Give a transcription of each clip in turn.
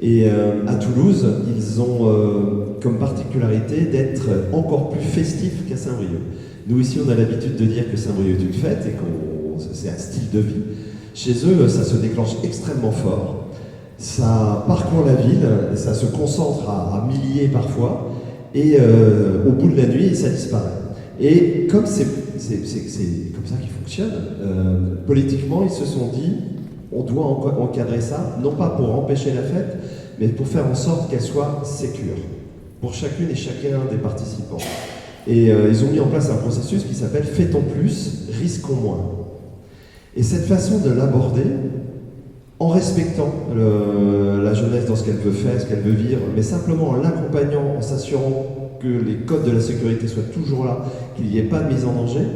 Et à Toulouse, ils ont comme particularité d'être encore plus festifs qu'à Saint-Brieuc. Nous ici, on a l'habitude de dire que Saint-Brieuc est une fête et que c'est un style de vie. Chez eux, ça se déclenche extrêmement fort. Ça parcourt la ville, ça se concentre à milliers parfois, et au bout de la nuit, ça disparaît. Et comme c'est comme ça qu'ils fonctionnent, politiquement, ils se sont dit, on doit encadrer ça, non pas pour empêcher la fête, mais pour faire en sorte qu'elle soit sécure, pour chacune et chacun des participants. Et ils ont mis en place un processus qui s'appelle « Fait-on plus, risquons moins ». Et cette façon de l'aborder, en respectant la jeunesse dans ce qu'elle veut faire, ce qu'elle veut vivre, mais simplement en l'accompagnant, en s'assurant que les codes de la sécurité soient toujours là, qu'il n'y ait pas de mise en danger,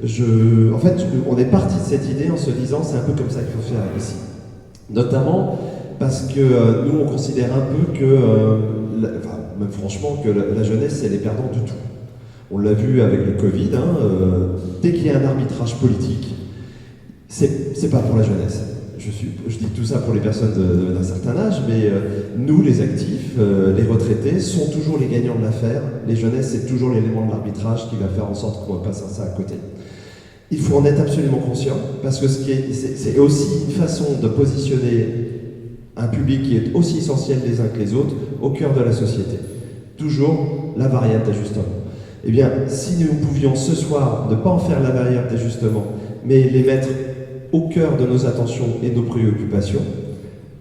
en fait, on est parti de cette idée en se disant c'est un peu comme ça qu'il faut faire ici. Notamment parce que nous, on considère un peu que, même franchement, que la jeunesse, c'est les perdants de tout. On l'a vu avec le Covid, dès qu'il y a un arbitrage politique, c'est pas pour la jeunesse. Je dis tout ça pour les personnes d'un certain âge, mais nous, les actifs, les retraités, sont toujours les gagnants de l'affaire. Les jeunesses, c'est toujours l'élément de l'arbitrage qui va faire en sorte qu'on ne passe ça à côté. Il faut en être absolument conscient, parce que c'est aussi une façon de positionner un public qui est aussi essentiel les uns que les autres au cœur de la société. Toujours la variable d'ajustement. Eh bien, si nous pouvions ce soir ne pas en faire la variable d'ajustement, mais les mettre au cœur de nos attentions et de nos préoccupations,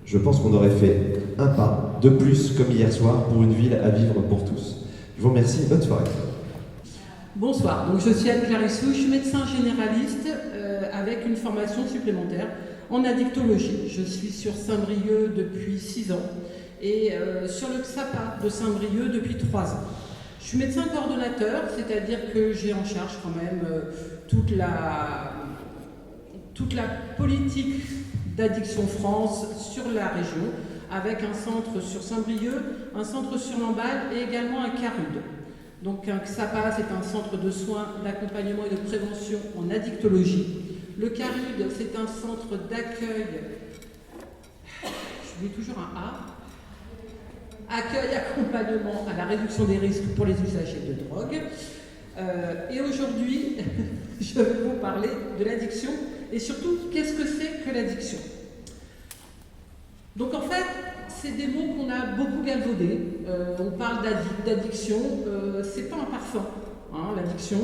je pense qu'on aurait fait un pas de plus comme hier soir pour une ville à vivre pour tous. Je vous remercie et bonne soirée. Bonsoir, donc je suis Anne Clarissou, je suis médecin généraliste avec une formation supplémentaire en addictologie. Je suis sur Saint-Brieuc depuis 6 ans et sur le XAPA de Saint-Brieuc depuis 3 ans. Je suis médecin coordonnateur, c'est-à-dire que j'ai en charge quand même toute la politique d'Addiction France sur la région, avec un centre sur Saint-Brieuc, un centre sur Lamballe et également un CARUD. Donc un XAPA, c'est un centre de soins, d'accompagnement et de prévention en addictologie. Le CARUD, c'est un centre d'accueil, je dis toujours un A, accueil, accompagnement à la réduction des risques pour les usagers de drogue. Et aujourd'hui, je vais vous parler de l'addiction et surtout, qu'est-ce que c'est que l'addiction? Donc en fait, c'est des mots qu'on a beaucoup galvaudés. On parle d'addiction, c'est pas un parfum, hein, l'addiction.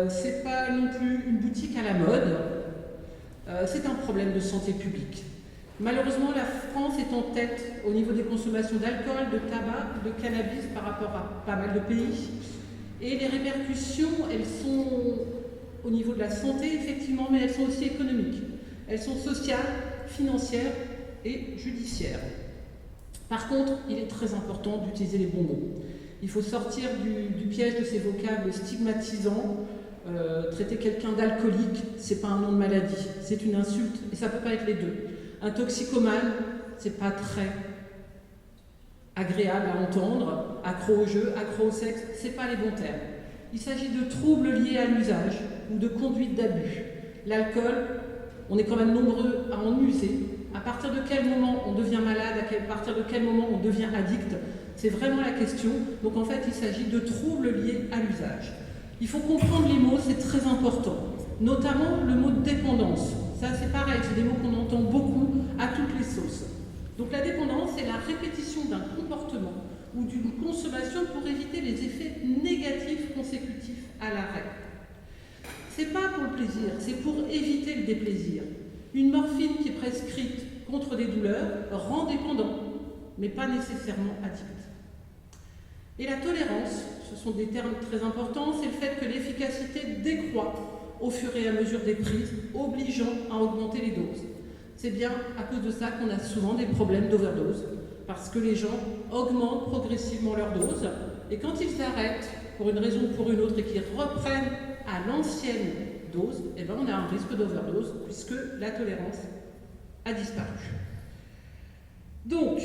C'est pas non plus une boutique à la mode. C'est un problème de santé publique. Malheureusement, la France est en tête au niveau des consommations d'alcool, de tabac, de cannabis par rapport à pas mal de pays. Et les répercussions, elles sont au niveau de la santé, effectivement, mais elles sont aussi économiques. Elles sont sociales, financières et judiciaires. Par contre, il est très important d'utiliser les bons mots. Il faut sortir du piège de ces vocables stigmatisants. Traiter quelqu'un d'alcoolique, c'est pas un nom de maladie, c'est une insulte, et ça peut pas être les deux. Un toxicomane, c'est pas très agréable à entendre, accro au jeu, accro au sexe, c'est pas les bons termes. Il s'agit de troubles liés à l'usage ou de conduite d'abus. L'alcool, on est quand même nombreux à en user. À partir de quel moment on devient malade, à partir de quel moment on devient addict, c'est vraiment la question. Donc en fait, il s'agit de troubles liés à l'usage. Il faut comprendre les mots, c'est très important. Notamment le mot dépendance. Ça, c'est pareil, c'est des mots qu'on entend beaucoup à toutes les sauces. Donc la dépendance, c'est la répétition d'un comportement ou d'une consommation pour éviter les effets négatifs consécutifs à l'arrêt. C'est pas pour le plaisir, c'est pour éviter le déplaisir. Une morphine qui est prescrite contre des douleurs rend dépendant, mais pas nécessairement addict. Et la tolérance, ce sont des termes très importants, c'est le fait que l'efficacité décroît au fur et à mesure des prises, obligeant à augmenter les doses. C'est bien à cause de ça qu'on a souvent des problèmes d'overdose, parce que les gens augmentent progressivement leur dose, et quand ils s'arrêtent, pour une raison ou pour une autre, et qu'ils reprennent à l'ancienne dose, eh ben on a un risque d'overdose, puisque la tolérance a disparu. Donc,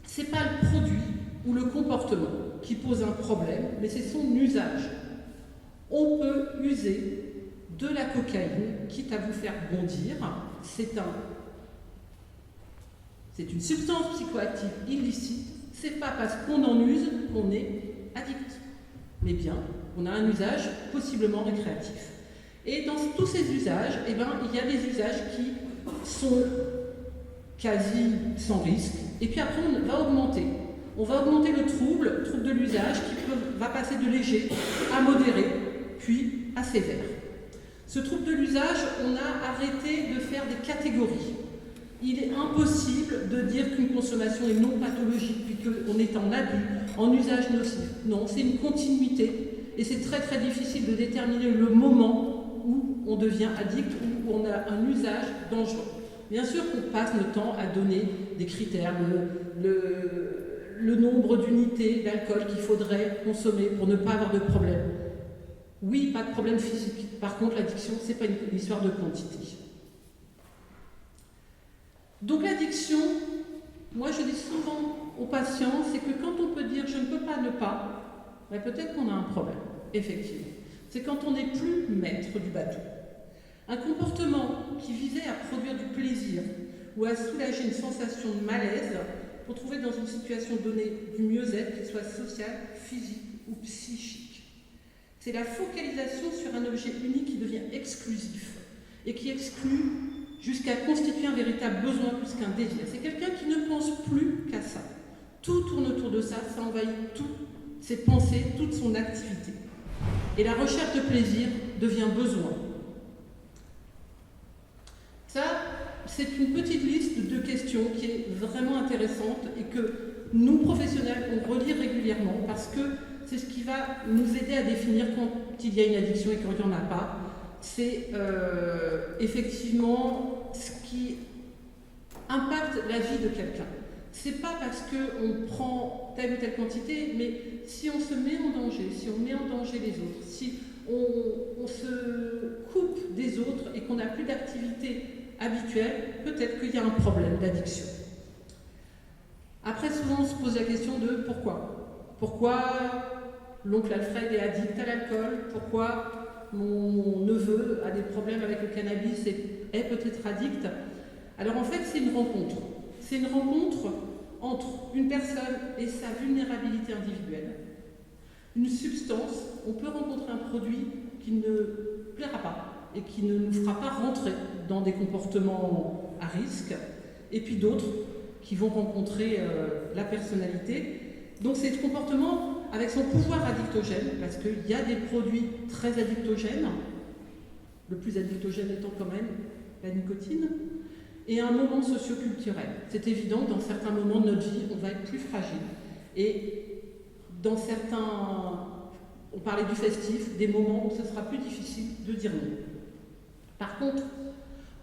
ce n'est pas le produit ou le comportement qui pose un problème, mais c'est son usage. On peut user de la cocaïne, quitte à vous faire bondir. C'est une substance psychoactive illicite. C'est pas parce qu'on en use qu'on est addict, mais bien on a un usage possiblement récréatif. Et dans tous ces usages, il y a des usages qui sont quasi sans risque, et puis après on va augmenter. On va augmenter le trouble de l'usage qui va passer de léger à modéré, puis à sévère. Ce trouble de l'usage, on a arrêté de faire des catégories. Il est impossible de dire qu'une consommation est non pathologique, puis qu'on est en abus, en usage nocif. Non, c'est une continuité, et c'est très très difficile de déterminer le moment où on devient addict, où on a un usage dangereux. Bien sûr qu'on passe notre temps à donner des critères, le nombre d'unités d'alcool qu'il faudrait consommer pour ne pas avoir de problème. Oui, pas de problème physique. Par contre, l'addiction, ce n'est pas une histoire de quantité. Donc l'addiction, moi je dis souvent aux patients, c'est que quand on peut dire « je ne peux pas ne pas », ben peut-être qu'on a un problème, effectivement. C'est quand on n'est plus maître du bateau. Un comportement qui visait à produire du plaisir ou à soulager une sensation de malaise pour trouver dans une situation donnée du mieux-être, qu'il soit social, physique ou psychique. C'est la focalisation sur un objet unique qui devient exclusif et qui exclut jusqu'à constituer un véritable besoin plus qu'un désir. C'est quelqu'un qui ne pense plus qu'à ça. Tout tourne autour de ça, ça envahit toutes ses pensées, toute son activité. Et la recherche de plaisir devient besoin. Ça, c'est une petite liste de questions qui est vraiment intéressante et que nous, professionnels, on relit régulièrement parce que c'est ce qui va nous aider à définir quand il y a une addiction et quand il n'y en a pas. C'est effectivement ce qui impacte la vie de quelqu'un. C'est pas parce qu'on prend telle ou telle quantité, mais si on se met en danger, si on met en danger les autres, si on se coupe des autres et qu'on n'a plus d'activité habituelle, peut-être qu'il y a un problème d'addiction. Après, souvent, on se pose la question de pourquoi. Pourquoi l'oncle Alfred est addict à l'alcool? Pourquoi mon neveu a des problèmes avec le cannabis et est peut-être addict? Alors en fait, c'est une rencontre. C'est une rencontre entre une personne et sa vulnérabilité individuelle. Une substance, on peut rencontrer un produit qui ne plaira pas et qui ne nous fera pas rentrer dans des comportements à risque, et puis d'autres qui vont rencontrer la personnalité. Donc c'est ce comportement avec son pouvoir addictogène, parce qu'il y a des produits très addictogènes, le plus addictogène étant quand même la nicotine, et un moment socio-culturel. C'est évident que dans certains moments de notre vie, on va être plus fragile. Et dans certains, on parlait du festif, des moments où ce sera plus difficile de dire non. Par contre,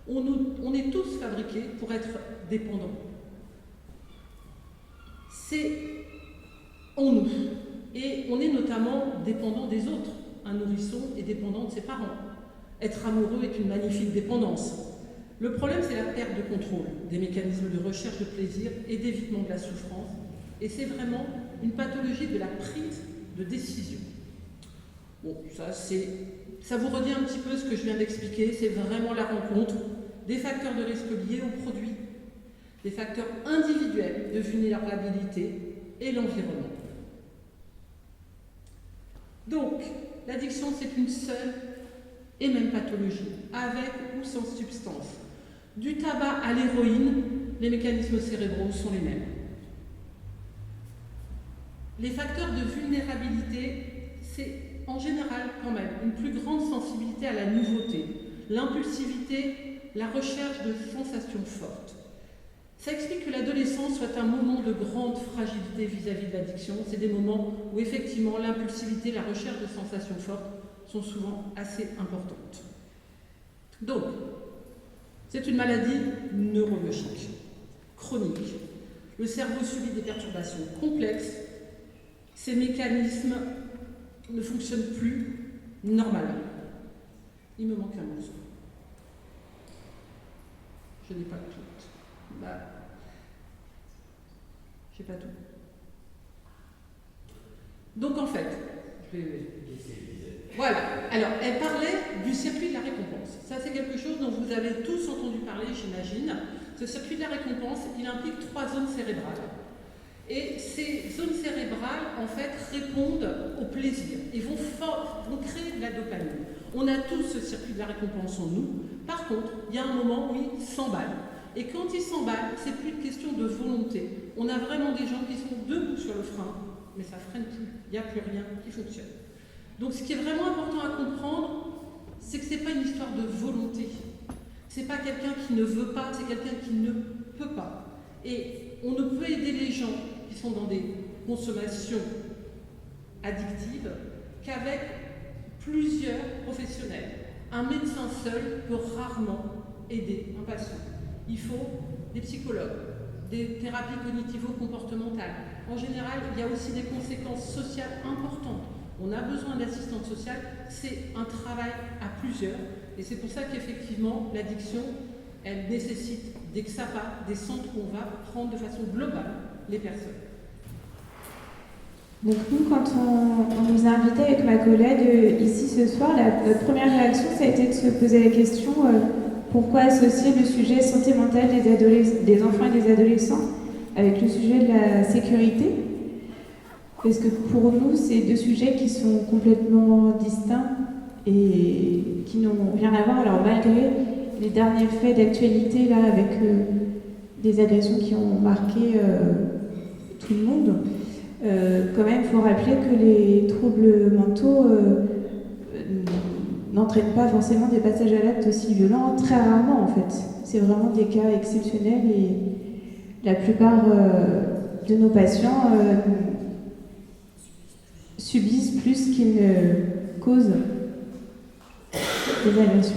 on est tous fabriqués pour être dépendants. C'est en nous. Et on est notamment dépendant des autres. Un nourrisson est dépendant de ses parents. Être amoureux est une magnifique dépendance. Le problème, c'est la perte de contrôle des mécanismes de recherche de plaisir et d'évitement de la souffrance. Et c'est vraiment une pathologie de la prise de décision. Bon, ça vous redit un petit peu ce que je viens d'expliquer. C'est vraiment la rencontre des facteurs de risque liés aux produits, des facteurs individuels de vulnérabilité et l'environnement. Donc, l'addiction, c'est une seule et même pathologie, avec ou sans substance. Du tabac à l'héroïne, les mécanismes cérébraux sont les mêmes. Les facteurs de vulnérabilité, c'est en général quand même une plus grande sensibilité à la nouveauté, l'impulsivité, la recherche de sensations fortes. Ça explique que l'adolescence soit un moment de grande fragilité vis-à-vis de l'addiction. C'est des moments où effectivement l'impulsivité, la recherche de sensations fortes sont souvent assez importantes. Donc, c'est une maladie neurologique, chronique. Le cerveau subit des perturbations complexes. Ces mécanismes ne fonctionnent plus normalement. Il me manque un morceau. Je n'ai pas tout. J'ai pas tout. Donc en fait, voilà. Alors, elle parlait du circuit de la récompense. Ça, c'est quelque chose dont vous avez tous entendu parler, j'imagine. ce circuit de la récompense, il implique 3 zones cérébrales. Et ces zones cérébrales, en fait, répondent au plaisir et vont créer de la dopamine. On a tous ce circuit de la récompense en nous. Par contre, il y a un moment où il s'emballe. Et quand il s'emballe, c'est plus une question de volonté. On a vraiment des gens qui sont debout sur le frein, mais ça freine plus. Il n'y a plus rien qui fonctionne. Donc ce qui est vraiment important à comprendre, c'est que ce n'est pas une histoire de volonté. Ce n'est pas quelqu'un qui ne veut pas, c'est quelqu'un qui ne peut pas. Et on ne peut aider les gens qui sont dans des consommations addictives qu'avec plusieurs professionnels. Un médecin seul peut rarement aider un patient. Il faut des psychologues, des thérapies cognitivo-comportementales. En général, il y a aussi des conséquences sociales importantes. On a besoin d'assistante sociale, c'est un travail à plusieurs. Et c'est pour ça qu'effectivement, l'addiction, elle nécessite, dès que ça part, des centres où on va prendre de façon globale les personnes. Donc nous, quand on nous a invités avec ma collègue ici ce soir, notre première réaction, ça a été de se poser la question pourquoi associer le sujet santé mentale des enfants et des adolescents avec le sujet de la sécurité? Parce que pour nous, c'est 2 sujets qui sont complètement distincts et qui n'ont rien à voir. Alors malgré les derniers faits d'actualité là, avec des agressions qui ont marqué tout le monde, quand même, il faut rappeler que les troubles mentaux n'entraînent pas forcément des passages à l'acte aussi violents, très rarement en fait. C'est vraiment des cas exceptionnels et la plupart de nos patients subissent plus qu'ils ne causent des agressions.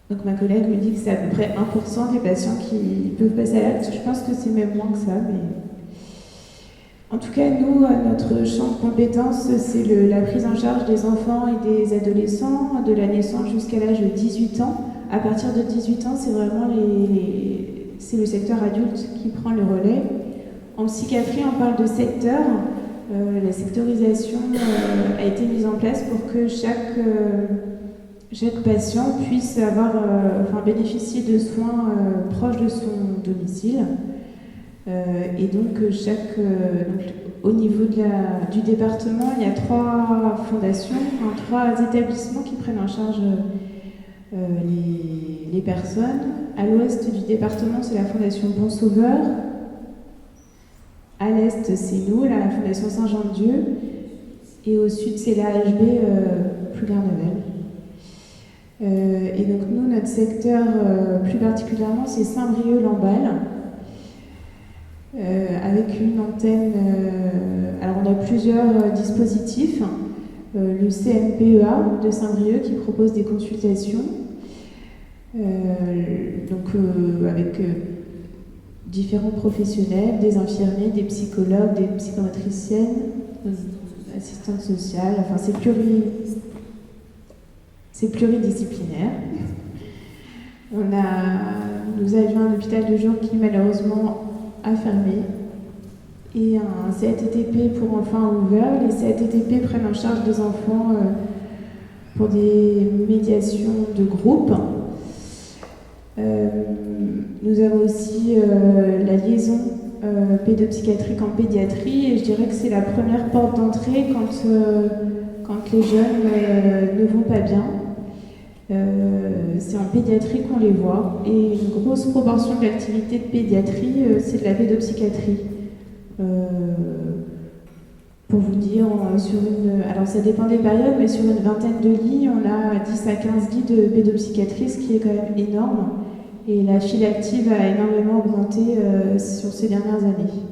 Donc ma collègue me dit que c'est à peu près 1% des patients qui peuvent passer à l'acte. Je pense que c'est même moins que ça, mais... En tout cas, nous, notre champ de compétences, c'est la prise en charge des enfants et des adolescents de la naissance jusqu'à l'âge de 18 ans. À partir de 18 ans, c'est vraiment c'est le secteur adulte qui prend le relais. En psychiatrie, on parle de secteur. La sectorisation a été mise en place pour que chaque patient puisse bénéficier de soins proches de son domicile. Et donc, au niveau du département, il y a 3 fondations, 3 établissements qui prennent en charge les personnes. À l'ouest du département, c'est la Fondation Bon Sauveur. À l'est, c'est nous, la Fondation Saint-Jean-de-Dieu. Et au sud, c'est l'AHB Plouguer-Neuvelle. Et donc, nous, notre secteur, plus particulièrement, c'est Saint-Brieuc-Lamballe. Avec une antenne, alors on a plusieurs dispositifs, le CMPEA de Saint-Brieuc qui propose des consultations, avec différents professionnels, des infirmiers, des psychologues, des psychomotriciennes, assistantes sociales, enfin c'est pluridisciplinaire. Nous avions un hôpital de jour qui malheureusement a fermé et un CATTP pour enfants a ouvert. Les CATTP prennent en charge des enfants pour des médiations de groupe. Nous avons aussi la liaison pédopsychiatrique en pédiatrie et je dirais que c'est la première porte d'entrée quand les jeunes ne vont pas bien. C'est en pédiatrie qu'on les voit et une grosse proportion de l'activité de pédiatrie c'est de la pédopsychiatrie. Pour vous dire, alors ça dépend des périodes, mais sur une vingtaine de lits, on a 10 à 15 lits de pédopsychiatrie, ce qui est quand même énorme. Et la file active a énormément augmenté sur ces dernières années.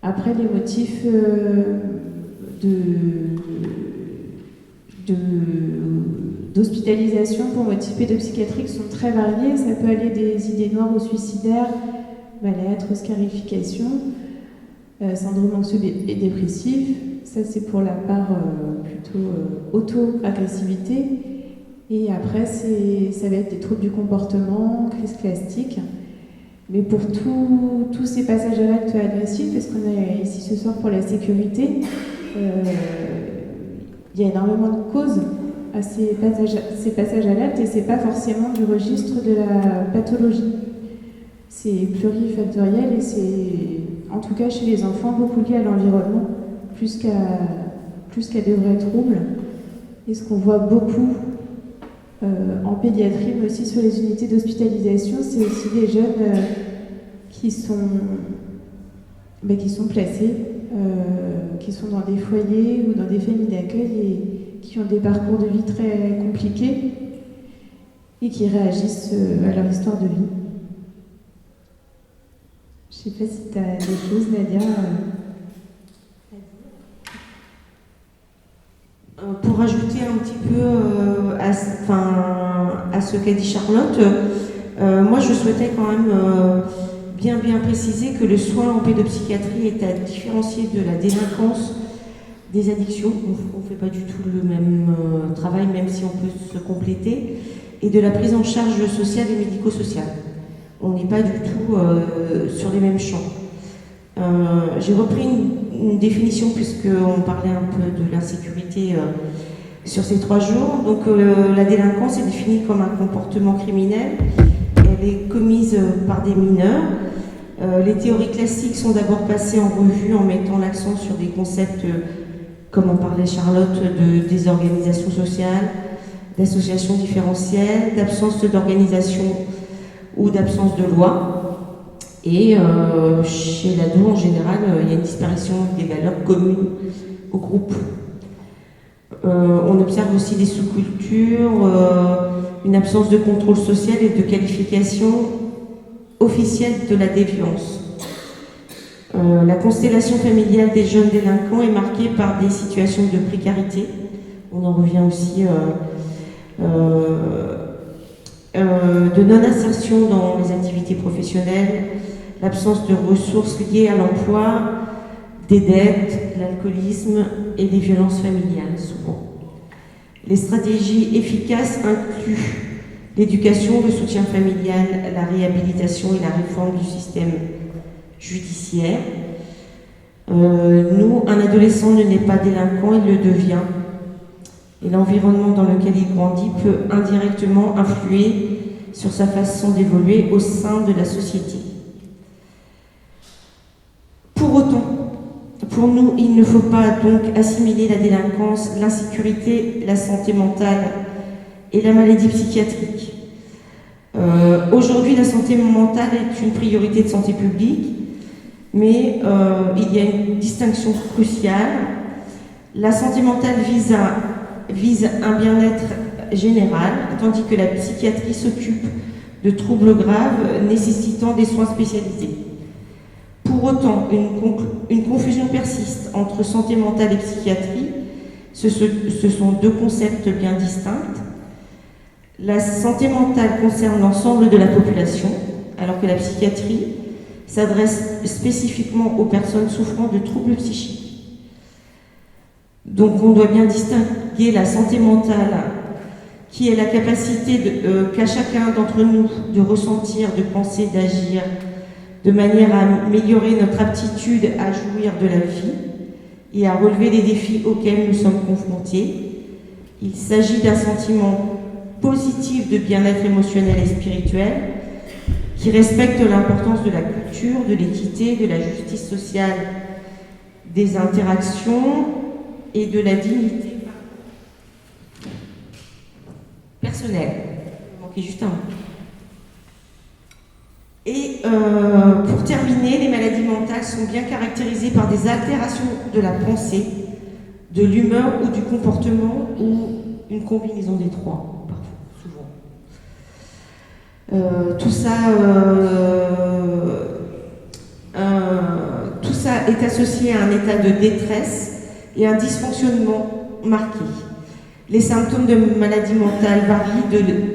Après, les motifs d'hospitalisation pour motifs pédopsychiatriques sont très variés. Ça peut aller des idées noires aux suicidaires, mal-être, scarification, syndrome anxieux et dépressif. Ça, c'est pour la part plutôt auto-agressivité. Et après, ça va être des troubles du comportement, crise classique. Mais pour tous ces passages à l'acte agressif, parce qu'on est ici ce soir pour la sécurité, il y a énormément de causes à ces passages à l'acte et c'est pas forcément du registre de la pathologie. C'est plurifactoriel et c'est, en tout cas chez les enfants, beaucoup lié à l'environnement, plus qu'à de vrais troubles. Et ce qu'on voit beaucoup en pédiatrie, mais aussi sur les unités d'hospitalisation, c'est aussi des jeunes qui sont placés, qui sont dans des foyers ou dans des familles d'accueil et qui ont des parcours de vie très compliqués et qui réagissent à leur histoire de vie. Je ne sais pas si tu as des choses, Nadia. Pour ajouter un petit peu à ce qu'a dit Charlotte, moi je souhaitais quand même bien préciser que le soin en pédopsychiatrie est à différencier de la délinquance des addictions. On ne fait pas du tout le même travail, même si on peut se compléter, et de la prise en charge sociale et médico-sociale. On n'est pas du tout sur les mêmes champs. J'ai repris une définition puisqu'on parlait un peu de l'insécurité sur ces 3 jours. Donc la délinquance est définie comme un comportement criminel. Elle est commise par des mineurs. Les théories classiques sont d'abord passées en revue en mettant l'accent sur des concepts, comme en parlait Charlotte, de désorganisation sociale, d'association différentielle, d'absence d'organisation ou d'absence de loi. Et chez l'ado, en général, il y a une disparition des valeurs communes au groupe. On observe aussi des sous-cultures, une absence de contrôle social et de qualification officielle de la déviance. La constellation familiale des jeunes délinquants est marquée par des situations de précarité. On en revient aussi de non-insertion dans les activités professionnelles, l'absence de ressources liées à l'emploi, des dettes, l'alcoolisme et des violences familiales, souvent. Les stratégies efficaces incluent l'éducation, le soutien familial, la réhabilitation et la réforme du système judiciaire. Un adolescent ne naît pas délinquant, il le devient. Et l'environnement dans lequel il grandit peut indirectement influer sur sa façon d'évoluer au sein de la société. Pour autant, pour nous, il ne faut pas donc assimiler la délinquance, l'insécurité, la santé mentale et la maladie psychiatrique. Aujourd'hui, la santé mentale est une priorité de santé publique, mais il y a une distinction cruciale. La santé mentale vise un bien-être général, tandis que la psychiatrie s'occupe de troubles graves nécessitant des soins spécialisés. Pour autant, une confusion persiste entre santé mentale et psychiatrie. Ce sont 2 concepts bien distincts. La santé mentale concerne l'ensemble de la population, alors que la psychiatrie s'adresse spécifiquement aux personnes souffrant de troubles psychiques. Donc on doit bien distinguer la santé mentale, qui est la capacité qu'a chacun d'entre nous de ressentir, de penser, d'agir, de manière à améliorer notre aptitude à jouir de la vie et à relever les défis auxquels nous sommes confrontés. Il s'agit d'un sentiment positif de bien-être émotionnel et spirituel qui respecte l'importance de la culture, de l'équité, de la justice sociale, des interactions et de la dignité personnelle. Il manquait juste un mot. Et pour terminer, les maladies mentales sont bien caractérisées par des altérations de la pensée, de l'humeur ou du comportement, ou une combinaison des 3, parfois, souvent. Tout ça est associé à un état de détresse et un dysfonctionnement marqué. Les symptômes de maladie mentale varient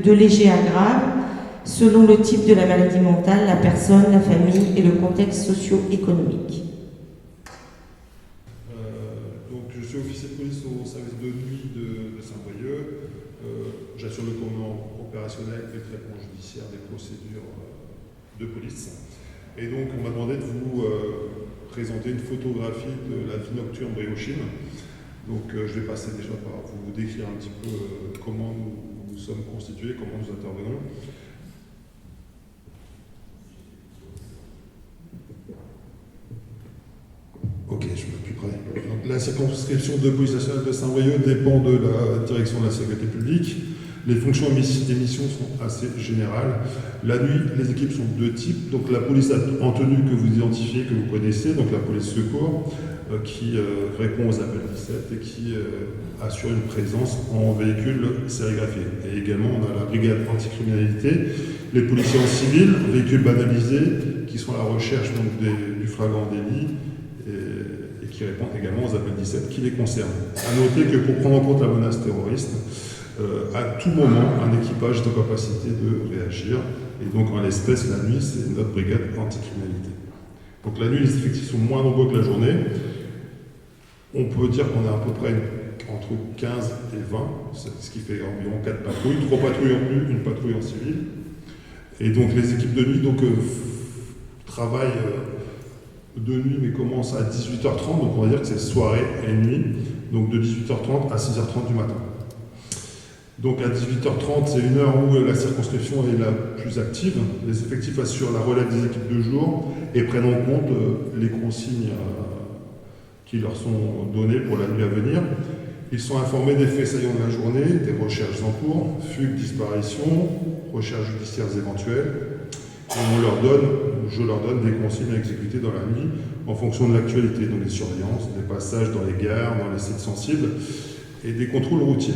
de léger à grave, selon le type de la maladie mentale, la personne, la famille et le contexte socio-économique. Donc, je suis officier de police au service de nuit de Saint-Brieuc. J'assure le commandement opérationnel et le traitement judiciaire des procédures de police. Et donc, on m'a demandé de vous présenter une photographie de la vie nocturne briouchine. Donc je vais passer déjà par vous décrire un petit peu comment nous sommes constitués, comment nous intervenons. Ok, je me mets plus près. Donc, la circonscription de police nationale de Saint-Brieuc dépend de la direction de la sécurité publique. Les fonctions et missions sont assez générales. La nuit, les équipes sont de deux types. Donc la police en tenue que vous identifiez, que vous connaissez, donc la police secours, qui répond aux appels 17 et qui assure une présence en véhicule sérigraphié. Et également, on a la brigade anticriminalité, les policiers en civil, véhicules banalisés, qui sont à la recherche donc, du flagrant délit et qui répondent également aux appels 17 qui les concernent. À noter que pour prendre en compte la menace terroriste, à tout moment, un équipage est en capacité de réagir. Et donc, en l'espèce, la nuit, c'est notre brigade anticriminalité. Donc, la nuit, les effectifs sont moins nombreux que la journée. On peut dire qu'on est à peu près entre 15 et 20, ce qui fait environ 4 patrouilles, 3 patrouilles en plus, une patrouille en civil. Et donc, les équipes de nuit travaillent de nuit, mais commencent à 18h30. Donc, on va dire que c'est soirée et nuit. Donc, de 18h30 à 6h30 du matin. Donc à 18h30, c'est une heure où la circonscription est la plus active. Les effectifs assurent la relève des équipes de jour et prennent en compte les consignes qui leur sont données pour la nuit à venir. Ils sont informés des faits saillants de la journée, des recherches en cours, fugues, disparitions, recherches judiciaires éventuelles. Et je leur donne des consignes à exécuter dans la nuit en fonction de l'actualité, donc des surveillances, des passages dans les gares, dans les sites sensibles et des contrôles routiers.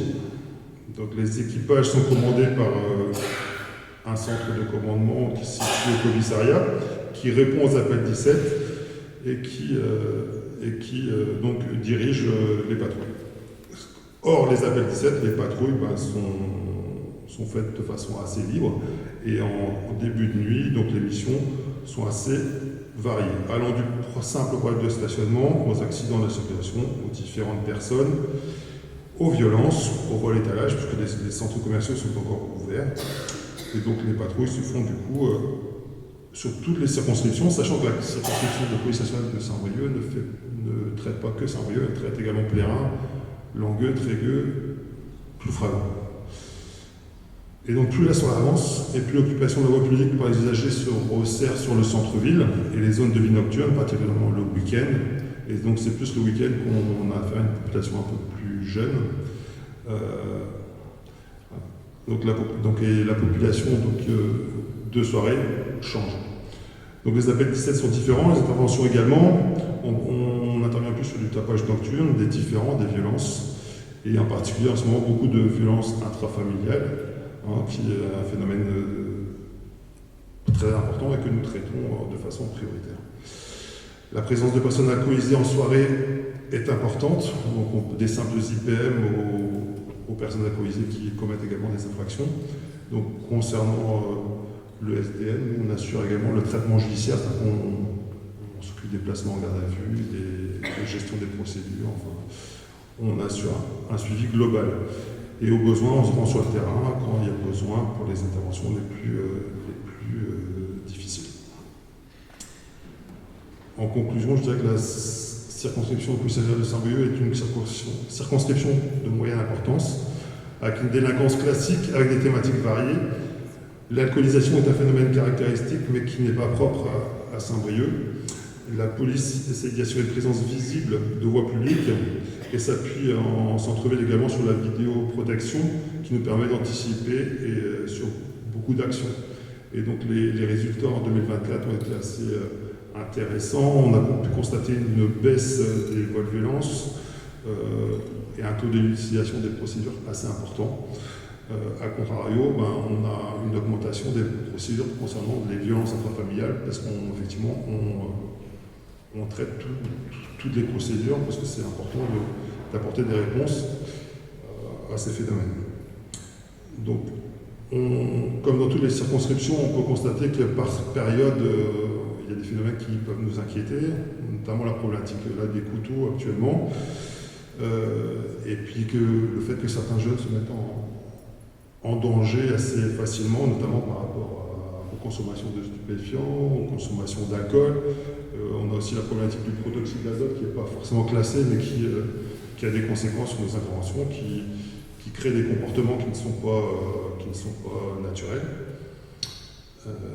Donc les équipages sont commandés par un centre de commandement qui se situe au commissariat, qui répond aux appels 17 et qui donc dirige les patrouilles. Or, les appels 17, les patrouilles sont faites de façon assez libre et en début de nuit, donc les missions sont assez variées, allant du simple problème de stationnement aux accidents de la circulation, aux différentes personnes, aux violences, au vol étalage, puisque les centres commerciaux sont encore ouverts. Et donc les patrouilles se font du coup sur toutes les circonscriptions, sachant que la circonscription de police nationale de Saint-Brieuc ne traite pas que Saint-Brieuc, elle traite également Plérin, Langueux, Trégueux, Ploufragan. Et donc plus la soirée avance, et plus l'occupation de la voie publique par les usagers se resserre sur le centre-ville et les zones de vie nocturne, particulièrement le week-end. Et donc c'est plus le week-end qu'on a affaire à une population un peu plus jeune. La population de soirée change. Donc les appels 17 sont différents, les interventions également. On intervient plus sur du tapage nocturne, des différends, des violences, et en particulier en ce moment beaucoup de violences intrafamiliales, qui est un phénomène très important et que nous traitons de façon prioritaire. La présence de personnes alcoolisées en soirée est importante, donc des simples IPM aux personnes alcoolisées qui commettent également des infractions. Donc concernant le SDN, on assure également le traitement judiciaire, c'est-à-dire qu'on s'occupe des placements en garde à vue, de gestion des procédures, enfin, on assure un suivi global. Et au besoin, on se rend sur le terrain quand il y a besoin pour les interventions les plus difficiles. En conclusion, je dirais que la circonscription de police nationale de Saint-Brieuc est une circonscription de moyenne importance, avec une délinquance classique, avec des thématiques variées. L'alcoolisation est un phénomène caractéristique, mais qui n'est pas propre à Saint-Brieuc. La police essaie d'y assurer une présence visible de voies publiques et s'appuie en centre-ville également sur la vidéoprotection qui nous permet d'anticiper sur beaucoup d'actions. Et donc les résultats en 2024 ont été assez intéressants. On a pu constater une baisse des vols violences et un taux d'utilisation des procédures assez important. A contrario, on a une augmentation des procédures concernant les violences intrafamiliales parce qu'effectivement, on traite toutes les procédures parce que c'est important d'apporter des réponses à ces phénomènes. Donc, comme dans toutes les circonscriptions, on peut constater que par période, il y a des phénomènes qui peuvent nous inquiéter, notamment la problématique des couteaux actuellement, et puis que le fait que certains jeunes se mettent en danger assez facilement, notamment par rapport aux consommations de stupéfiants, aux consommations d'alcool. On a aussi la problématique du protoxyde d'azote qui n'est pas forcément classé, mais qui qui a des conséquences sur nos interventions, qui crée des comportements qui ne sont pas naturels,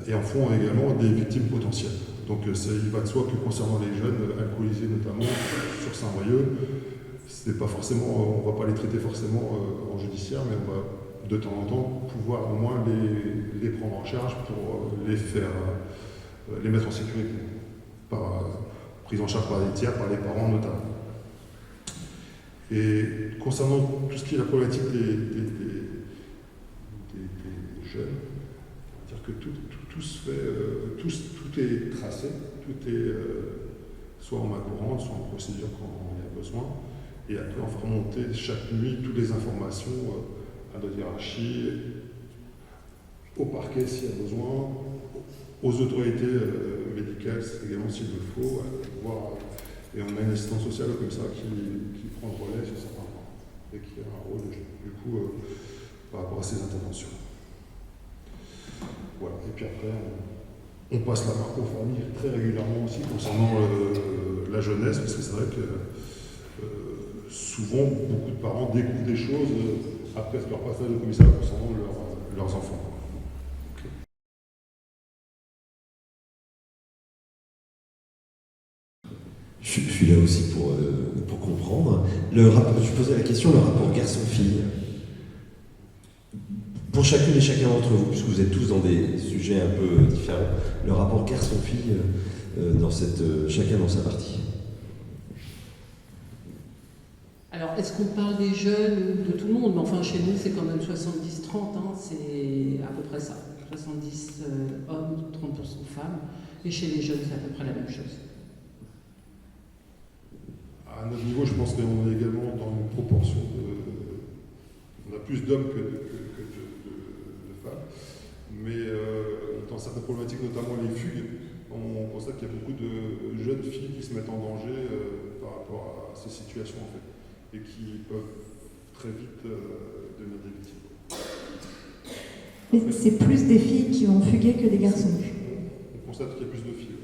et en font également des victimes potentielles. Donc il va de soi que concernant les jeunes alcoolisés notamment sur Saint-Brieuc, c'est pas forcément, on ne va pas les traiter forcément en judiciaire, mais on va de temps en temps pouvoir au moins les prendre en charge pour les mettre en sécurité, prise en charge par les tiers, par les parents notamment. Et concernant tout ce qui est la problématique des jeunes, c'est-à-dire que tout se fait, tout est tracé, tout est soit en main courante, soit en procédure quand il y a besoin, et après on fait remonter chaque nuit toutes les informations à notre hiérarchie, au parquet s'il y a besoin, aux autorités médicales également s'il le faut, et on a une assistance sociale comme ça qui prend le relais sur certains points et qui a un rôle du coup par rapport à ces interventions. Voilà. Et puis après, on passe la main aux familles très régulièrement aussi concernant la jeunesse, parce que c'est vrai que souvent beaucoup de parents découvrent des choses après leur passage au commissariat concernant leurs enfants. Je suis là aussi pour comprendre. Je posais la question, le rapport garçon-fille. Pour chacune et chacun d'entre vous, puisque vous êtes tous dans des sujets un peu différents, le rapport garçon-fille, chacun dans sa partie. Alors, est-ce qu'on parle des jeunes ou de tout le monde? Mais enfin, chez nous, c'est quand même 70-30, hein, c'est à peu près ça. 70 hommes, 30% femmes. Et chez les jeunes, c'est à peu près la même chose. À notre niveau, je pense qu'on est également dans une proportion on a plus d'hommes que de femmes. Mais dans certaines problématiques, notamment les fugues, on constate qu'il y a beaucoup de jeunes filles qui se mettent en danger par rapport à ces situations en fait, et qui peuvent très vite devenir des victimes. Mais c'est plus des filles qui vont fuguer que des garçons. On constate qu'il y a plus de filles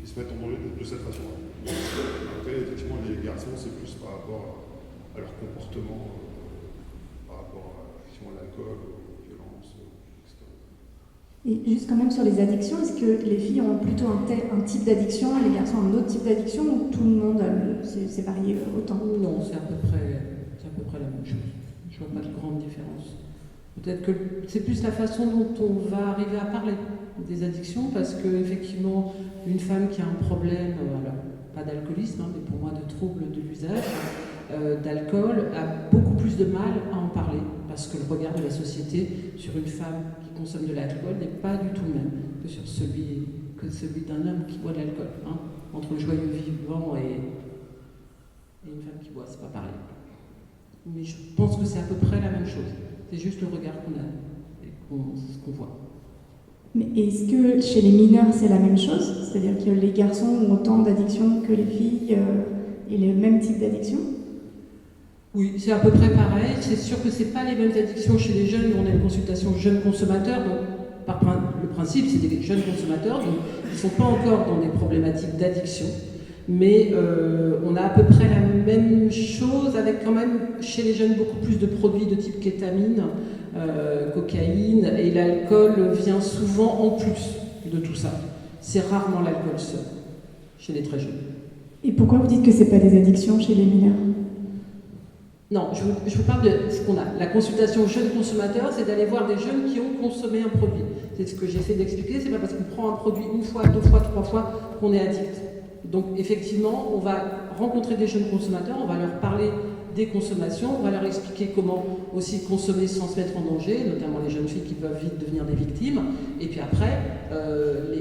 qui se mettent en danger de cette façon-là. Après, effectivement, les garçons, c'est plus par rapport à leur comportement, par rapport à l'alcool, aux violences, etc. Et juste quand même sur les addictions, est-ce que les filles ont plutôt un type d'addiction et les garçons un autre type d'addiction, ou tout le monde c'est varié autant? Non, c'est à peu près la même chose. Je vois pas de grande différence. Peut-être que c'est plus la façon dont on va arriver à parler des addictions, parce qu'effectivement, une femme qui a un problème, alors pas d'alcoolisme, mais pour moi de troubles de l'usage d'alcool, a beaucoup plus de mal à en parler, parce que le regard de la société sur une femme qui consomme de l'alcool n'est pas du tout le même que celui d'un homme qui boit de l'alcool. Hein. Entre le joyeux vivant et une femme qui boit, c'est pas pareil. Mais je pense que c'est à peu près la même chose. C'est juste le regard qu'on a et qu'on voit. Mais est-ce que chez les mineurs, c'est la même chose? C'est-à-dire que les garçons ont autant d'addictions que les filles et le même type d'addiction? Oui, c'est à peu près pareil. C'est sûr que ce n'est pas les mêmes addictions chez les jeunes. On a une consultation jeunes consommateurs. Donc, le principe, c'est des jeunes consommateurs. Donc, ils ne sont pas encore dans des problématiques d'addiction. Mais on a à peu près la même chose, avec quand même chez les jeunes beaucoup plus de produits de type kétamine, cocaïne, et l'alcool vient souvent en plus de tout ça. C'est rarement l'alcool seul, chez les très jeunes. Et pourquoi vous dites que ce n'est pas des addictions chez les mineurs? Non, je vous parle de ce qu'on a. La consultation jeunes consommateurs, c'est d'aller voir des jeunes qui ont consommé un produit. C'est ce que j'essaie d'expliquer, c'est pas parce qu'on prend un produit une fois, deux fois, trois fois qu'on est addict. Donc effectivement, on va rencontrer des jeunes consommateurs, on va leur parler des consommations, on va leur expliquer comment aussi consommer sans se mettre en danger, notamment les jeunes filles qui peuvent vite devenir des victimes. Et puis après,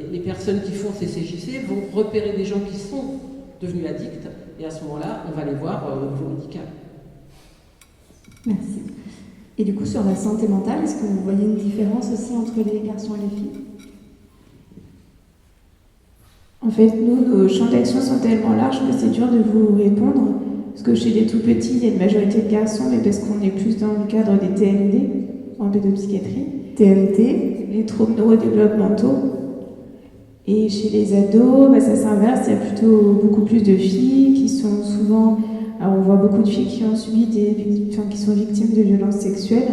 les personnes qui font ces CJC vont repérer des gens qui sont devenus addicts, et à ce moment-là, on va les voir au niveau médical. Merci. Et du coup, sur la santé mentale, est-ce que vous voyez une différence aussi entre les garçons et les filles? En fait, nous, nos champs d'action sont tellement larges que c'est dur de vous répondre. Parce que chez les tout-petits, il y a une majorité de garçons, mais parce qu'on est plus dans le cadre des TND, en pédopsychiatrie. TNT, les troubles neurodéveloppementaux. Et chez les ados, ça s'inverse, il y a plutôt beaucoup plus de filles qui sont souvent Alors on voit beaucoup de filles qui ont subi qui sont victimes de violences sexuelles,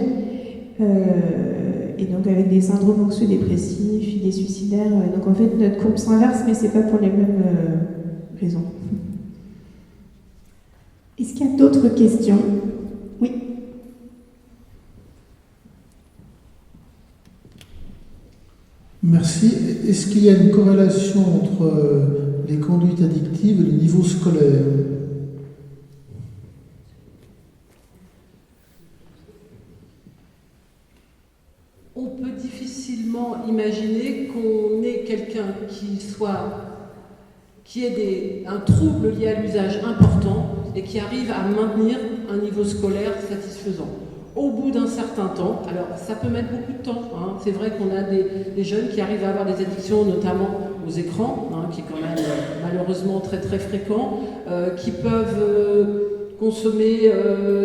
et donc avec des syndromes anxio-dépressifs, des suicidaires. Donc en fait notre courbe s'inverse, mais c'est pas pour les mêmes raisons. Est-ce qu'il y a d'autres questions? Oui. Merci. Est-ce qu'il y a une corrélation entre les conduites addictives et le niveau scolaire? On peut difficilement imaginer qu'on ait quelqu'un qui ait un trouble lié à l'usage important et qui arrive à maintenir un niveau scolaire satisfaisant. Au bout d'un certain temps, alors ça peut mettre beaucoup de temps, hein. C'est vrai qu'on a des jeunes qui arrivent à avoir des addictions, notamment aux écrans, hein, qui est quand même malheureusement très très fréquent, qui peuvent consommer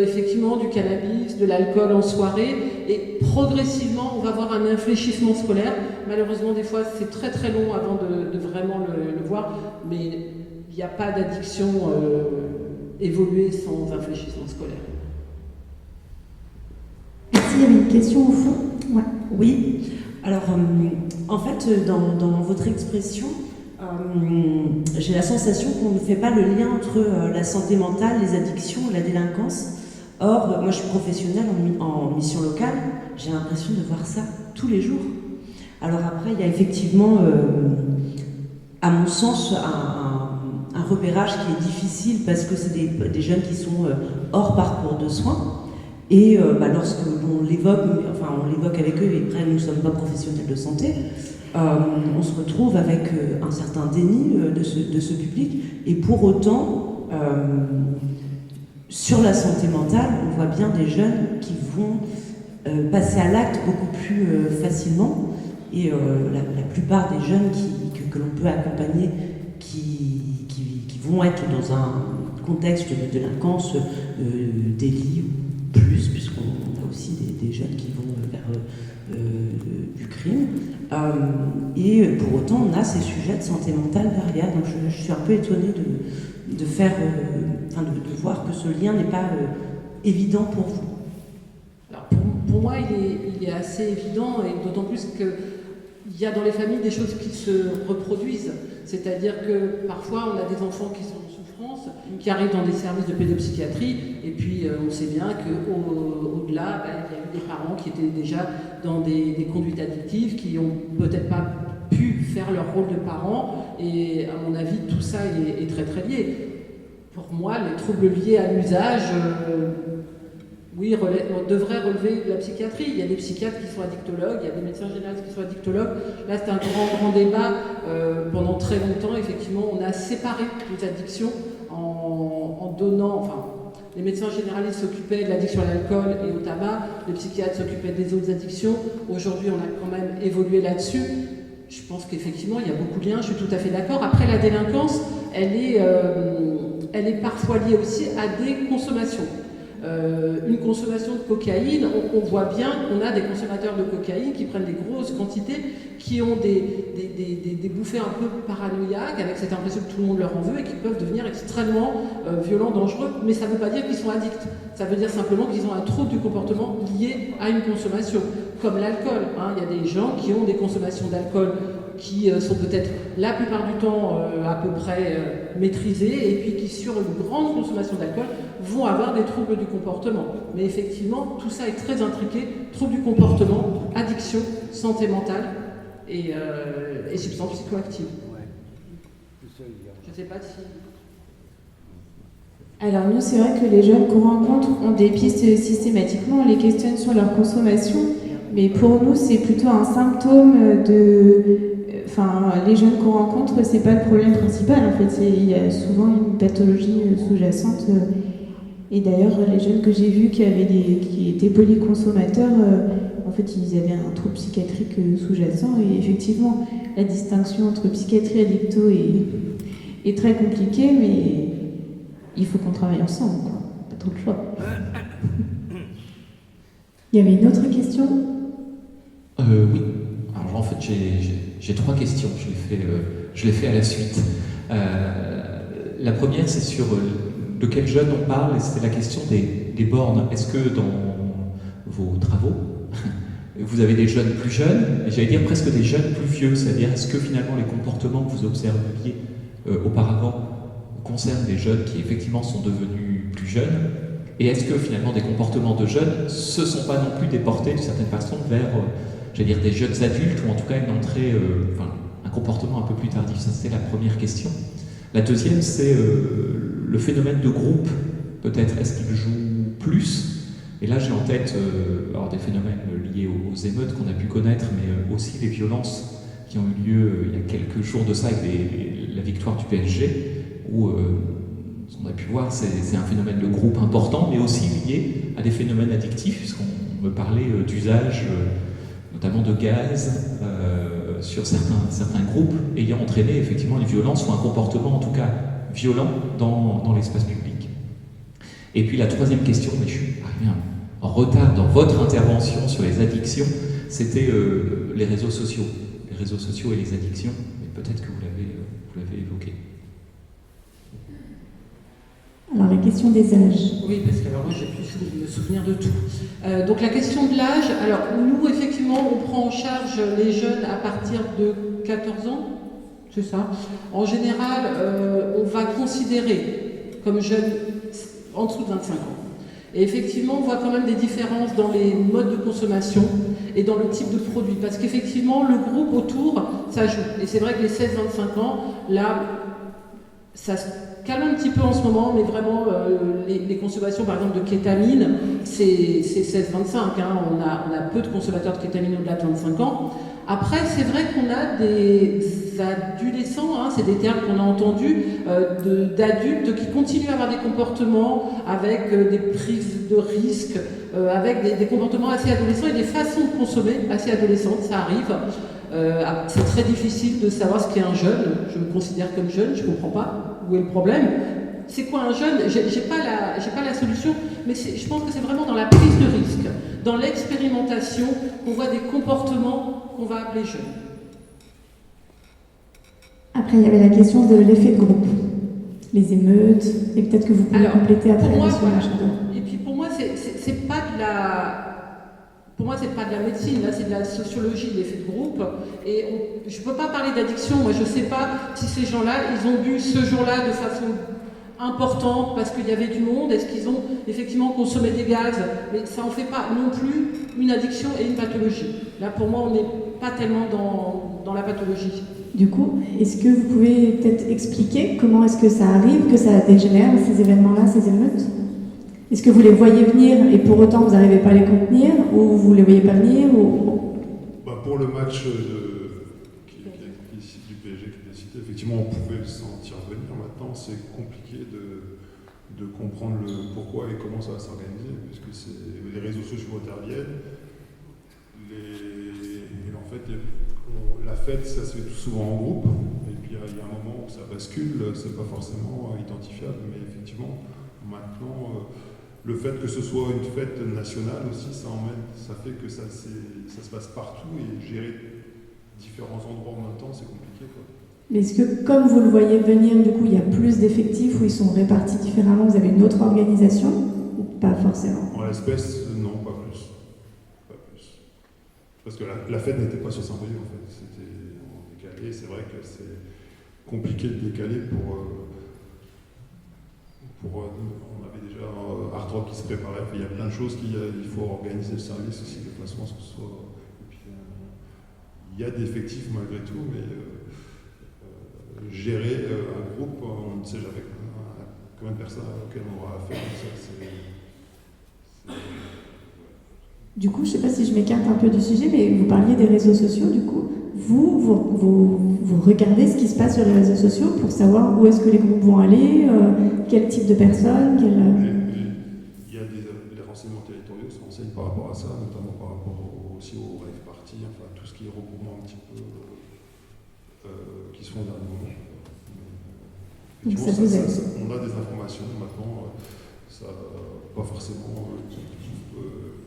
effectivement du cannabis, de l'alcool en soirée, et progressivement on va avoir un infléchissement scolaire. Malheureusement des fois c'est très très long avant de vraiment le voir, mais il n'y a pas d'addiction évoluée sans infléchissement scolaire. Merci, il y avait une question au fond. Ouais. Oui, alors en fait, dans votre expression, j'ai la sensation qu'on ne fait pas le lien entre la santé mentale, les addictions et la délinquance. Or, moi je suis professionnelle en mission locale, j'ai l'impression de voir ça tous les jours. Alors après, il y a effectivement, à mon sens, un repérage qui est difficile parce que c'est des jeunes qui sont hors parcours de soins. Et lorsque on l'évoque avec eux, et après nous ne sommes pas professionnels de santé, on se retrouve avec un certain déni de ce public. Et pour autant, sur la santé mentale, on voit bien des jeunes qui vont passer à l'acte beaucoup plus facilement. Et la plupart des jeunes que l'on peut accompagner qui vont être dans un contexte de délinquance, délit, plus, puisqu'on a aussi des jeunes qui vont vers du crime. Et pour autant, on a ces sujets de santé mentale derrière. Donc je suis un peu étonnée de voir que ce lien n'est pas évident pour vous. Alors pour moi, il est assez évident, et d'autant plus qu'il y a dans les familles des choses qui se reproduisent. C'est-à-dire que parfois, on a des enfants qui sont en souffrance, qui arrivent dans des services de pédopsychiatrie, et puis on sait bien qu'au-delà, il y a eu des parents qui étaient déjà dans des conduites addictives, qui n'ont peut-être pas pu faire leur rôle de parents, et à mon avis, tout ça est très très lié. Pour moi, les troubles liés à l'usage, oui, devraient relever de la psychiatrie. Il y a des psychiatres qui sont addictologues, il y a des médecins généralistes qui sont addictologues. Là, c'est un grand débat. Pendant très longtemps, effectivement, on a séparé les addictions en donnant... Enfin, les médecins généralistes s'occupaient de l'addiction à l'alcool et au tabac, les psychiatres s'occupaient des autres addictions. Aujourd'hui, on a quand même évolué là-dessus. Je pense qu'effectivement, il y a beaucoup de liens, je suis tout à fait d'accord. Après, la délinquance, elle est parfois liée aussi à des consommations. Une consommation de cocaïne, on voit bien qu'on a des consommateurs de cocaïne qui prennent des grosses quantités, qui ont des bouffées un peu paranoïaques, avec cette impression que tout le monde leur en veut, et qui peuvent devenir extrêmement violents, dangereux. Mais ça ne veut pas dire qu'ils sont addicts. Ça veut dire simplement qu'ils ont un trouble du comportement lié à une consommation, comme l'alcool. Il y a des gens qui ont des consommations d'alcool qui sont peut-être la plupart du temps à peu près maîtrisées, et puis qui, sur une grande consommation d'alcool, vont avoir des troubles du comportement. Mais effectivement, tout ça est très intriqué. Troubles du comportement, addiction, santé mentale et substances psychoactives. Je ne sais pas si... Alors nous, c'est vrai que les jeunes qu'on rencontre ont des pistes systématiquement, on les questionne sur leur consommation, mais pour nous, c'est plutôt un symptôme de... Enfin, les jeunes qu'on rencontre, c'est pas le problème principal. En fait, il y a souvent une pathologie sous-jacente. Et d'ailleurs, les jeunes que j'ai vus qui étaient polyconsommateurs, en fait, ils avaient un trouble psychiatrique sous-jacent. Et effectivement, la distinction entre psychiatrie et addicto est très compliquée, mais il faut qu'on travaille ensemble, quoi. Pas trop de choix. Il y avait une autre question ? Oui. Alors en fait, j'ai trois questions. Je les fais à la suite. La première, c'est sur de quels jeunes on parle, et c'était la question des bornes. Est-ce que dans vos travaux, vous avez des jeunes plus jeunes, et j'allais dire presque des jeunes plus vieux, c'est-à-dire est-ce que finalement les comportements que vous observiez auparavant concernent des jeunes qui effectivement sont devenus plus jeunes, et est-ce que finalement des comportements de jeunes se sont pas non plus déportés d'une certaine façon vers, j'allais dire, des jeunes adultes, ou en tout cas une entrée, un comportement un peu plus tardif. Ça, c'était la première question. La deuxième, c'est le phénomène de groupe, peut-être. Est-ce qu'il joue plus? Et là, j'ai en tête alors des phénomènes liés aux émeutes qu'on a pu connaître, mais aussi les violences qui ont eu lieu il y a quelques jours de ça avec la victoire du PSG, où ce qu'on a pu voir, c'est un phénomène de groupe important, mais aussi lié à des phénomènes addictifs, puisqu'on me parlait d'usage, notamment de gaz, sur certains groupes, ayant entraîné effectivement une violence ou un comportement en tout cas violent dans l'espace public. Et puis la troisième question, mais je suis arrivé en retard dans votre intervention sur les addictions, c'était les réseaux sociaux. Les réseaux sociaux et les addictions, mais peut-être que vous l'avez évoqué. Alors, la question des âges. Oui, parce que alors moi j'ai pu me souvenir de tout. Donc la question de l'âge, alors nous effectivement on prend en charge les jeunes à partir de 14 ans, c'est ça. En général, on va considérer comme jeunes en dessous de 25 ans. Et effectivement, on voit quand même des différences dans les modes de consommation et dans le type de produit. Parce qu'effectivement, le groupe autour, ça joue. Et c'est vrai que les 16-25 ans, là, ça se calme un petit peu en ce moment, mais vraiment, les consommations, par exemple, de kétamine, c'est 16-25. Hein. On a peu de consommateurs de kétamine au-delà de 25 ans. Après, c'est vrai qu'on a des adolescents, hein, c'est des termes qu'on a entendus, d'adultes qui continuent à avoir des comportements avec des prises de risques, avec des comportements assez adolescents et des façons de consommer assez adolescentes, ça arrive. C'est très difficile de savoir ce qu'est un jeune. Je me considère comme jeune, je ne comprends pas où est le problème. C'est quoi un jeune? J'ai pas la solution, mais je pense que c'est vraiment dans la prise de risque, dans l'expérimentation, qu'on voit des comportements qu'on va appeler jeunes. Après, il y avait la question de l'effet de groupe, les émeutes, et peut-être que vous pouvez compléter après pour moi, sur voilà. la chute. Et puis pour moi, c'est pas de la... Pour moi, c'est pas de la médecine, là, c'est de la sociologie, l'effet de groupe. Et je peux pas parler d'addiction. Moi, je sais pas si ces gens-là, ils ont bu ce jour-là de façon importante parce qu'il y avait du monde. Est-ce qu'ils ont effectivement consommé des gaz? Mais ça en fait pas non plus une addiction et une pathologie. Là, pour moi, on n'est pas tellement dans la pathologie. Du coup, est-ce que vous pouvez peut-être expliquer comment est-ce que ça arrive, que ça dégénère, ces événements-là, ces émeutes? Est-ce que vous les voyez venir et pour autant vous n'arrivez pas à les contenir, ou vous ne les voyez pas venir Pour le match du PSG qui est cité, effectivement on pouvait le sentir venir. Maintenant c'est compliqué de comprendre le pourquoi et comment ça va s'organiser, puisque les réseaux sociaux interviennent. En fait, la fête, ça se fait tout souvent en groupe, et puis il y a un moment où ça bascule, c'est pas forcément identifiable, mais effectivement maintenant... le fait que ce soit une fête nationale aussi, ça fait que ça se passe partout, et gérer différents endroits en même temps, c'est compliqué, quoi. Mais est-ce que, comme vous le voyez venir, du coup, il y a plus d'effectifs où ils sont répartis différemment, vous avez une autre organisation, ou pas forcément? En l'espèce, non, pas plus. Pas plus. Parce que la fête n'était pas sur Saint-Brieuc, en fait. C'était en décalé. C'est vrai que c'est compliqué de décaler on avait déjà Art Rock qui se préparait, il y a plein de choses il faut organiser le service aussi de façon à ce que ce soit... Et puis, il y a des effectifs malgré tout, mais gérer un groupe, on ne sait jamais combien de personnes auxquelles on aura affaire. Du coup, je ne sais pas si je m'écarte un peu du sujet, mais vous parliez des réseaux sociaux, du coup. Vous regardez ce qui se passe sur les réseaux sociaux pour savoir où est-ce que les groupes vont aller, quel type de personnes, Il y a des renseignements territoriaux qui se renseignent par rapport à ça, notamment par rapport aussi aux rave parties, enfin tout ce qui est regroupement un petit peu qui se font dans le moment. Donc ça vous aide. On a des informations maintenant, ça pas forcément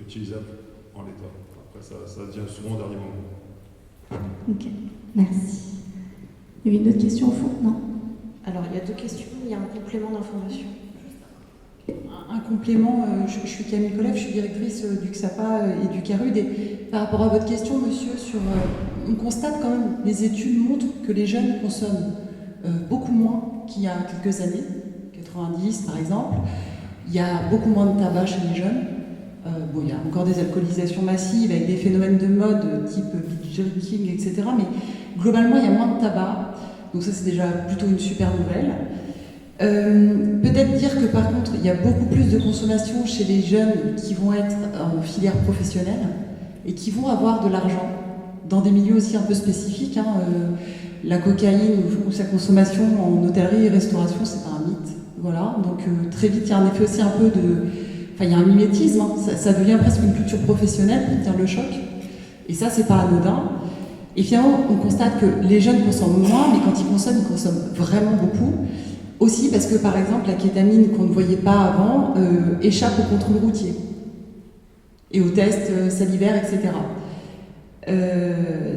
utilisable en l'état. Après ça vient souvent au dernier moment. Ok, merci. Il y avait une autre question au fond? Non? Alors, il y a deux questions, il y a un complément d'information. complément. Je suis Camille Colef, je suis directrice du XAPA et du CARUD. Et par rapport à votre question, monsieur, on constate quand même, les études montrent que les jeunes consomment beaucoup moins qu'il y a quelques années, 90 par exemple. Il y a beaucoup moins de tabac chez les jeunes. Il y a encore des alcoolisations massives avec des phénomènes de mode type beach drinking, etc. Mais globalement, il y a moins de tabac. Donc ça, c'est déjà plutôt une super nouvelle. Peut-être dire que par contre, il y a beaucoup plus de consommation chez les jeunes qui vont être en filière professionnelle et qui vont avoir de l'argent dans des milieux aussi un peu spécifiques. La cocaïne ou sa consommation en hôtellerie et restauration, c'est pas un mythe. Voilà. Donc très vite, il y a un effet aussi un peu de... Enfin, il y a un mimétisme, ça devient presque une culture professionnelle pour tenir le choc. Et ça, c'est pas anodin. Et finalement, on constate que les jeunes consomment moins, mais quand ils consomment vraiment beaucoup. Aussi parce que, par exemple, la kétamine qu'on ne voyait pas avant échappe au contrôle routier et aux tests salivaires, etc.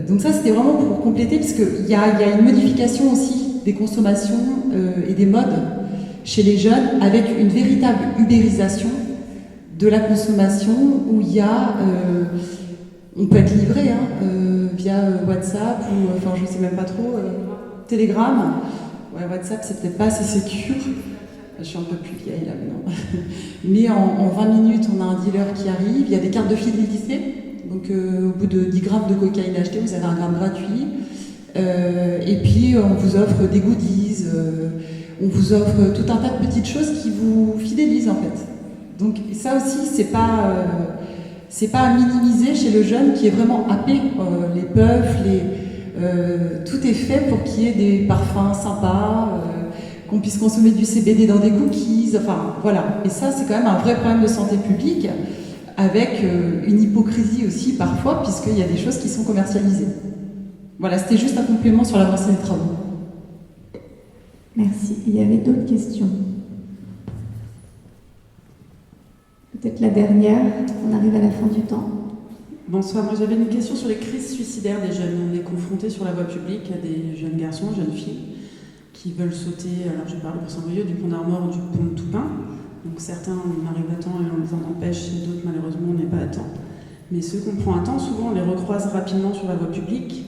Donc ça, c'était vraiment pour compléter, parce qu'il y a une modification aussi des consommations et des modes chez les jeunes, avec une véritable ubérisation de la consommation, où il y a... on peut être livré via WhatsApp ou, enfin, je ne sais même pas trop, Telegram. Ouais, WhatsApp, c'est peut-être pas assez sécure. Je suis un peu plus vieille là, non. Mais en 20 minutes, on a un dealer qui arrive. Il y a des cartes de fidélité. Donc, au bout de 10 grammes de cocaïne acheté, vous avez un gramme gratuit. Et puis, on vous offre des goodies. On vous offre tout un tas de petites choses qui vous fidélisent, en fait. Donc, ça aussi, c'est pas à minimiser chez le jeune qui est vraiment happé. Les puffs, tout est fait pour qu'il y ait des parfums sympas, qu'on puisse consommer du CBD dans des cookies, enfin voilà. Et ça, c'est quand même un vrai problème de santé publique, avec une hypocrisie aussi parfois, puisqu'il y a des choses qui sont commercialisées. Voilà, c'était juste un complément sur l'avancée des travaux. Merci. Il y avait d'autres questions? Peut-être la dernière, on arrive à la fin du temps. Bonsoir, moi j'avais une question sur les crises suicidaires des jeunes. On est confrontés sur la voie publique à des jeunes garçons, jeunes filles, qui veulent sauter, alors je parle pour Saint-Brieuc, du pont d'Armor ou du pont de Toupin. Donc certains on arrive à temps et on les en empêche, et d'autres malheureusement on n'est pas à temps. Mais ceux qu'on prend à temps, souvent on les recroise rapidement sur la voie publique.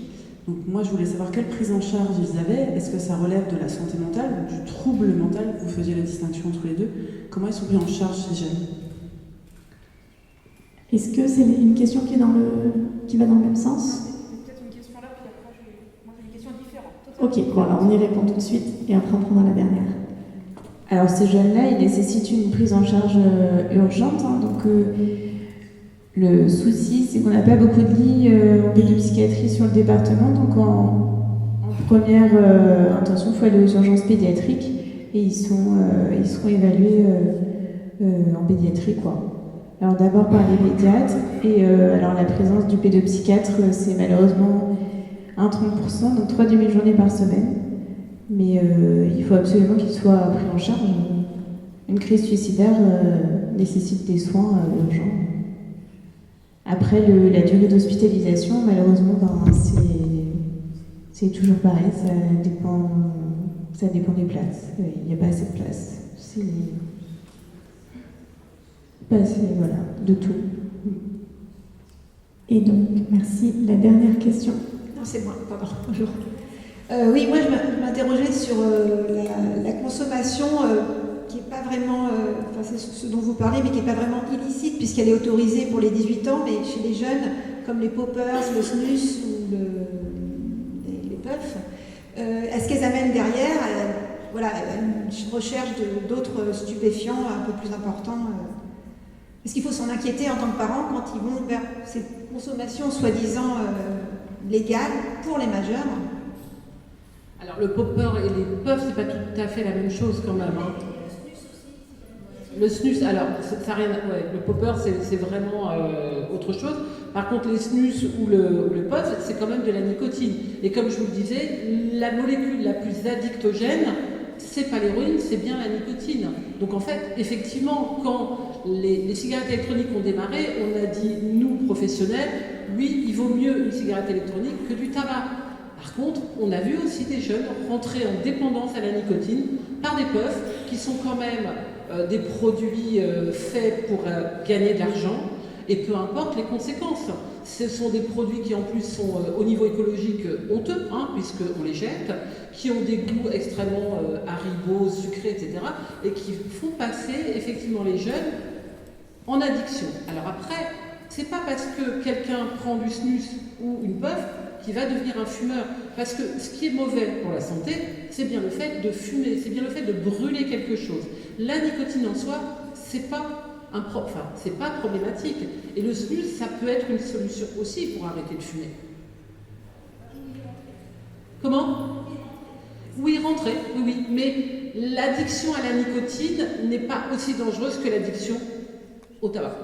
Donc moi je voulais savoir quelle prise en charge ils avaient. Est-ce que ça relève de la santé mentale ou du trouble mental? Vous faisiez la distinction entre les deux. Comment ils sont pris en charge ces jeunes? Est-ce que c'est une question qui va dans le même sens? Peut-être une question là, puis après, moi j'ai une question différente. Ok, bon alors on y répond tout de suite et après on prendra la dernière. Alors ces jeunes-là, ils nécessitent une prise en charge urgente. Donc le souci, c'est qu'on n'a pas beaucoup de lits en pédopsychiatrie sur le département. Donc en première intention, il faut aller aux urgences pédiatriques et ils seront évalués en pédiatrie, quoi. Alors d'abord par les pédiatres, et alors la présence du pédopsychiatre, c'est malheureusement un 30%, donc 3 demi-journées par semaine. Mais il faut absolument qu'il soit pris en charge. Une crise suicidaire nécessite des soins urgents. Après, la durée d'hospitalisation, malheureusement, c'est toujours pareil, ça dépend des places. Il n'y a pas assez de place. Voilà, de tout. Et donc, merci. La dernière question. Non, c'est moi, pardon. Bonjour. Oui, moi je m'interrogeais sur la consommation qui n'est pas vraiment, c'est ce dont vous parlez, mais qui n'est pas vraiment illicite puisqu'elle est autorisée pour les 18 ans, mais chez les jeunes, comme les poppers, le snus ou les puffs, est-ce qu'elles amènent derrière une recherche d'autres stupéfiants un peu plus importants? Est-ce qu'il faut s'en inquiéter en tant que parent quand ils vont vers cette consommation soi-disant légale pour les majeurs? Alors le popper et les puffs, c'est pas tout à fait la même chose quand même. Le snus, alors ça rien, ouais, le popper c'est vraiment autre chose. Par contre les snus ou le puff, c'est quand même de la nicotine. Et comme je vous le disais, la molécule la plus addictogène, c'est pas l'héroïne, c'est bien la nicotine. Donc en fait, effectivement, quand les cigarettes électroniques ont démarré, on a dit, nous, professionnels, oui, il vaut mieux une cigarette électronique que du tabac. Par contre, on a vu aussi des jeunes rentrer en dépendance à la nicotine par des puffs qui sont quand même des produits faits pour gagner de l'argent, et peu importe les conséquences. Ce sont des produits qui en plus sont au niveau écologique honteux, puisqu'on les jette, qui ont des goûts extrêmement haribots, sucrés, etc., et qui font passer effectivement les jeunes en addiction. Alors après, c'est pas parce que quelqu'un prend du snus ou une puff qu'il va devenir un fumeur. Parce que ce qui est mauvais pour la santé, c'est bien le fait de fumer, c'est bien le fait de brûler quelque chose. La nicotine en soi, c'est pas c'est pas problématique. Et le snus, ça peut être une solution aussi pour arrêter de fumer. Comment ? Oui, rentrer, oui. Mais l'addiction à la nicotine n'est pas aussi dangereuse que l'addiction au tabac.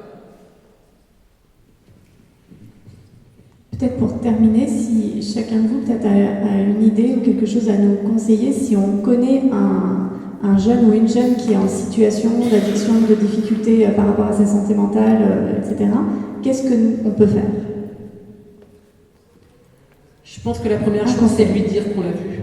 Peut-être pour terminer, si chacun de vous peut-être a une idée ou quelque chose à nous conseiller, si on connaît un jeune ou une jeune qui est en situation d'addiction, de difficulté par rapport à sa santé mentale, etc., qu'est-ce qu'on peut faire ? Je pense que la première chose, c'est de lui dire qu'on l'a vu.